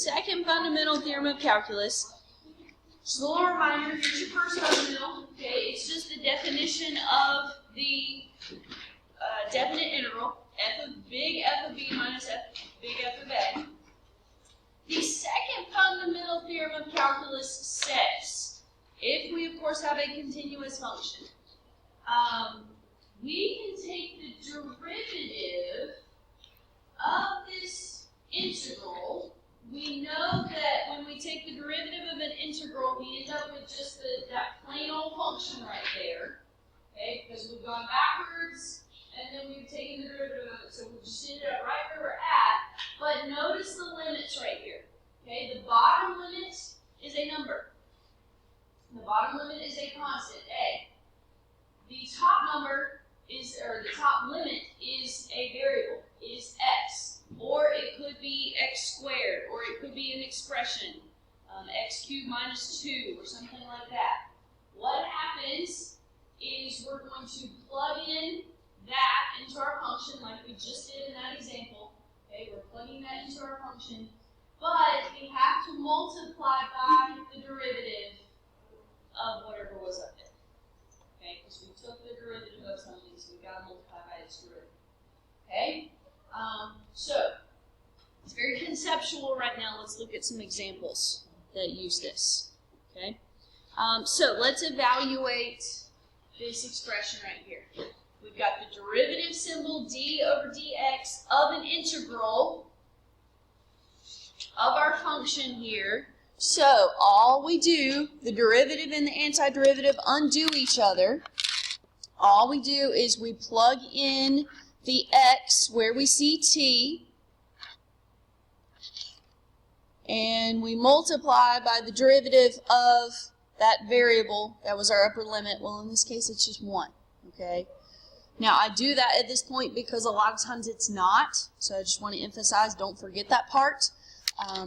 second fundamental theorem of calculus. Just a little reminder, here's your first fundamental. Okay, it's just the definition of the definite integral, f of b minus big F of a. The second fundamental theorem of calculus says, if we of course have a continuous function, we can take the derivative of this integral. We know that when we take the derivative of an integral, we end up with just that plain old function right there. Okay, because we've gone backwards and then we've taken the derivative of it, so we just ended up right where we're at. But notice the limits right here. Okay, the bottom limit is a number. The bottom limit is a constant, a. The top number is, or the top limit is a variable, is x. Or it could be x squared, or it could be an expression, x cubed minus 2, or something like that. What happens is we're going to plug in that into our function like we just did in that example. Okay, we're plugging that into our function, but we have to multiply by the derivative of whatever was up there. Okay, because we took the derivative of something, so we've got to multiply by its derivative. Okay? So, it's very conceptual right now. Let's look at some examples that use this. Okay? So, let's evaluate this expression right here. We've got the derivative symbol d over dx of an integral of our function here. So, all we do, the derivative and the antiderivative undo each other. All we do is we plug in the x where we see t, and we multiply by the derivative of that variable that was our upper limit. Well, in this case, it's just 1. Okay. Now, I do that at this point because a lot of times it's not, so I just want to emphasize, don't forget that part.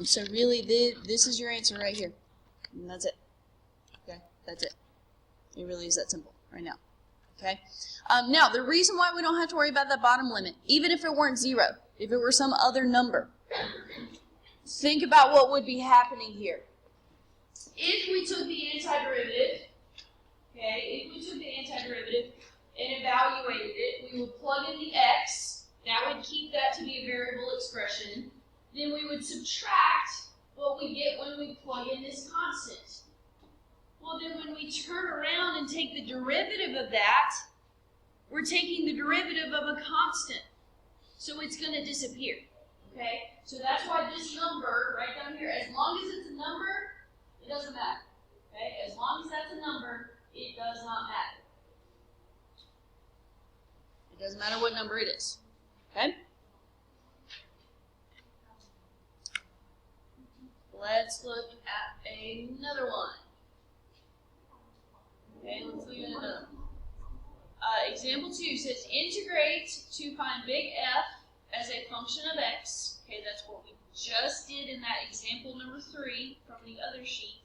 So really, this is your answer right here, and that's it. Okay, that's it. It really is that simple right now. Okay. Now, the reason why we don't have to worry about that bottom limit, even if it weren't 0, if it were some other number, think about what would be happening here. If we took the antiderivative, okay, if we took the antiderivative and evaluated it, we would plug in the x. That would keep that to be a variable expression. Then we would subtract what we get when we plug in this constant. Well, then when we turn around and take the derivative of that, we're taking the derivative of a constant. So it's going to disappear. Okay? So that's why this number right down here, as long as it's a number, it doesn't matter. Okay? As long as that's a number, it does not matter. It doesn't matter what number it is. Okay? Let's look at another one. Okay, let's look at another one. Example 2 says integrate to find big F as a function of x. Okay, that's what we just did in that example number 3 from the other sheet.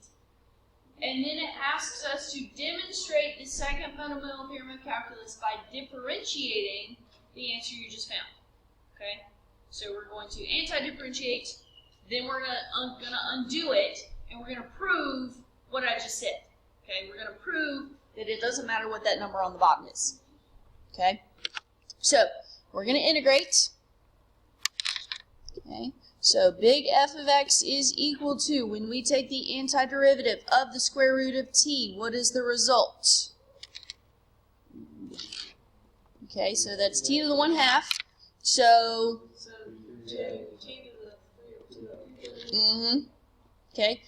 And then it asks us to demonstrate the second fundamental theorem of calculus by differentiating the answer you just found. Okay, so we're going to anti-differentiate. Then we're gonna undo it, and we're gonna prove what I just said. Okay, we're gonna prove that it doesn't matter what that number on the bottom is. Okay, so we're gonna integrate. Okay, so big F of x is equal to, when we take the antiderivative of the square root of t, what is the result? Okay, so that's t to the 1/2. So okay,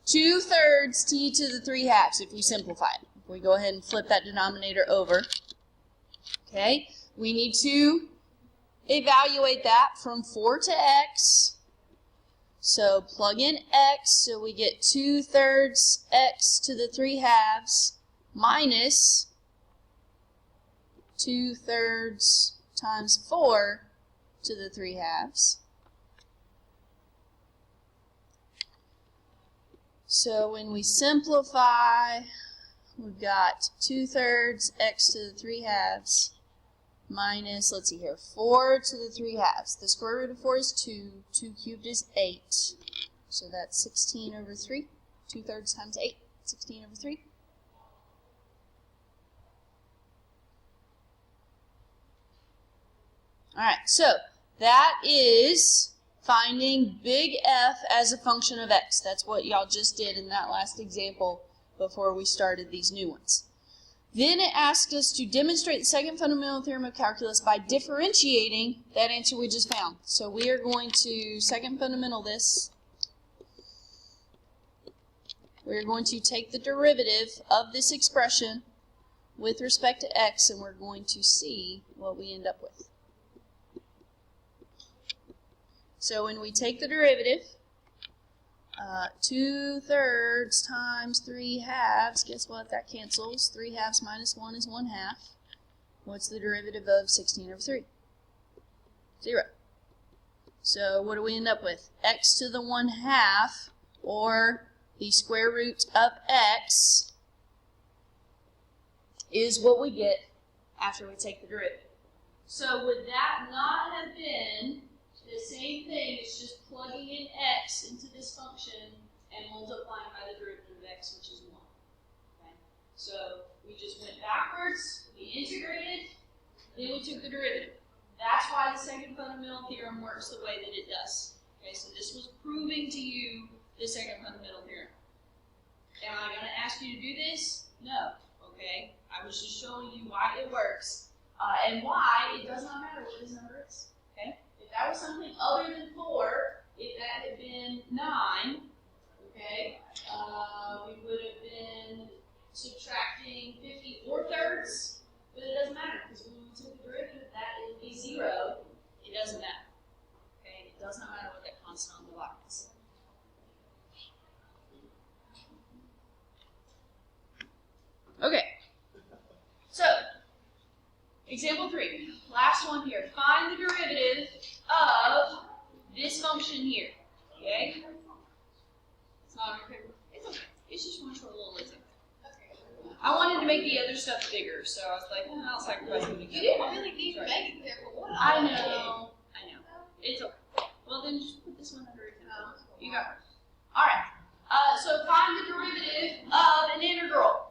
2/3 t to the 3/2 if we simplify it. If we go ahead and flip that denominator over, okay, we need to evaluate that from 4 to x. So plug in x, so we get 2/3 x to the 3/2 minus 2/3 times 4 to the 3/2. So when we simplify, we've got 2/3 x to the 3/2 minus, let's see here, 4 to the 3/2. The square root of 4 is 2. 2 cubed is 8. So that's 16 over 3. 2/3 times 8. 16 over 3. All right, so that is finding big F as a function of x. That's what y'all just did in that last example before we started these new ones. Then it asked us to demonstrate the second fundamental theorem of calculus by differentiating that answer we just found. So we are going to second fundamental this. We're going to take the derivative of this expression with respect to x, and we're going to see what we end up with. So when we take the derivative, 2/3 times 3/2, guess what? That cancels. 3/2 minus 1 is 1/2. What's the derivative of 16 over 3? 0. So what do we end up with? X to the 1/2, or the square root of x, is what we get after we take the derivative. So would that not have been the same thing as just plugging in x into this function and multiplying by the derivative of x, which is 1? Okay? So we just went backwards, we integrated, then we took the derivative. That's why the second fundamental theorem works the way that it does. Okay, so this was proving to you the second fundamental theorem. Am I going to ask you to do this? No. Okay, I was just showing you why it works and why it does not matter what this number is. Okay. If that was something other than 4, if that had been 9, okay, we would have been subtracting 54/3, but it doesn't matter because when we took the derivative, that would be 0. It doesn't matter. Okay, it does not matter what that constant on the bottom is. Okay, so example 3, last one here. Find the derivative of this function here. Okay? It's not on your paper. It's okay. It's just one short little example. I wanted to make the other stuff bigger, so I was like, I'll sacrifice it. You didn't really need to make it there for one. I know. It's okay. Well, then just put this one under it. You got it. All right. So find the derivative of an integral.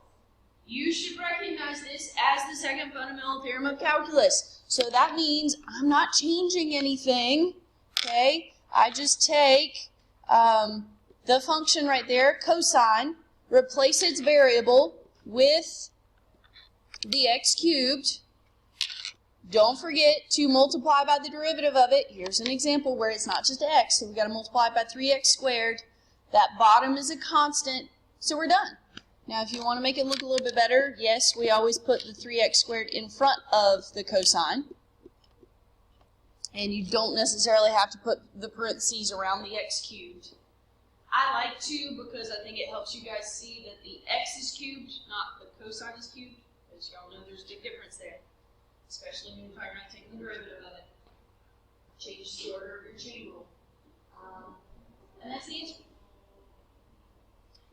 You should recognize this as the second fundamental theorem of calculus. So that means I'm not changing anything, okay? I just take the function right there, cosine, replace its variable with the x cubed. Don't forget to multiply by the derivative of it. Here's an example where it's not just x, so we've got to multiply it by 3x squared. That bottom is a constant, so we're done. Now, if you want to make it look a little bit better, yes, we always put the 3x squared in front of the cosine. And you don't necessarily have to put the parentheses around the x cubed. I like to because I think it helps you guys see that the x is cubed, not the cosine is cubed. As y'all know, there's a big difference there. Especially when you're talking about taking the derivative of it. Changes the order of your chain rule. And that's the answer.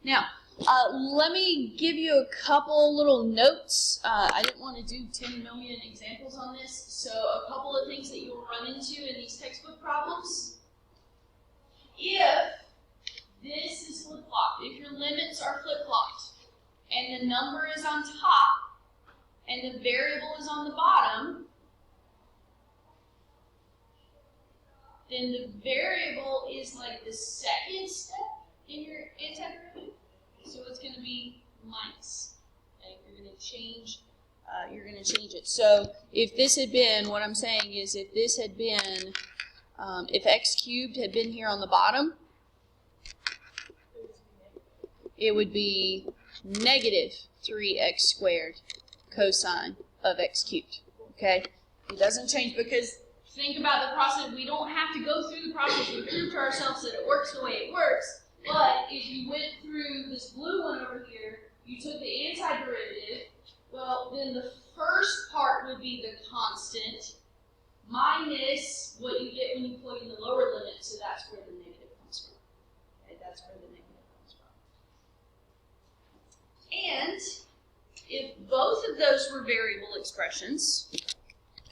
Now, let me give you a couple little notes. I didn't want to do 10 million examples on this, so a couple of things that you'll run into in these textbook problems. If this is flip-flopped, if your limits are flip-flopped, and the number is on top, and the variable is on the bottom, then the variable is like the second step in your antiderivative. So it's going to be minus. Okay? You're going to change it. So if this had been, what I'm saying is if this had been, if x cubed had been here on the bottom, it would be negative 3x squared cosine of x cubed. Okay? It doesn't change because think about the process. We don't have to go through the process to prove to ourselves that it works the way it works. But if you went through this blue one over here, you took the antiderivative, well, then the first part would be the constant minus what you get when you plug in the lower limit, so that's where the negative comes from. Okay, that's where the negative comes from. And if both of those were variable expressions,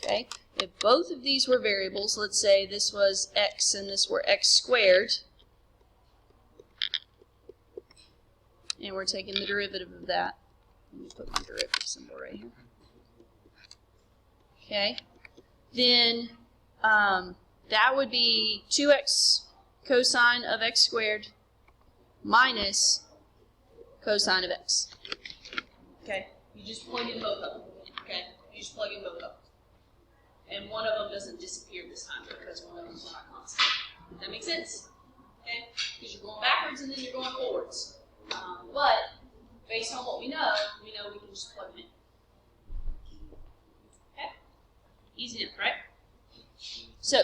okay, if both of these were variables, let's say this was x and this were x squared, and we're taking the derivative of that. Let me put my derivative symbol right here. Okay, then that would be 2x cosine of x squared minus cosine of x. Okay, you just plug in both of them. Okay, you just plug in both of them. And one of them doesn't disappear this time because one of them's not constant. Does that make sense? Okay, because you're going backwards and then you're going forwards. But based on what we know we can just plug them in. Okay, easy enough, right? So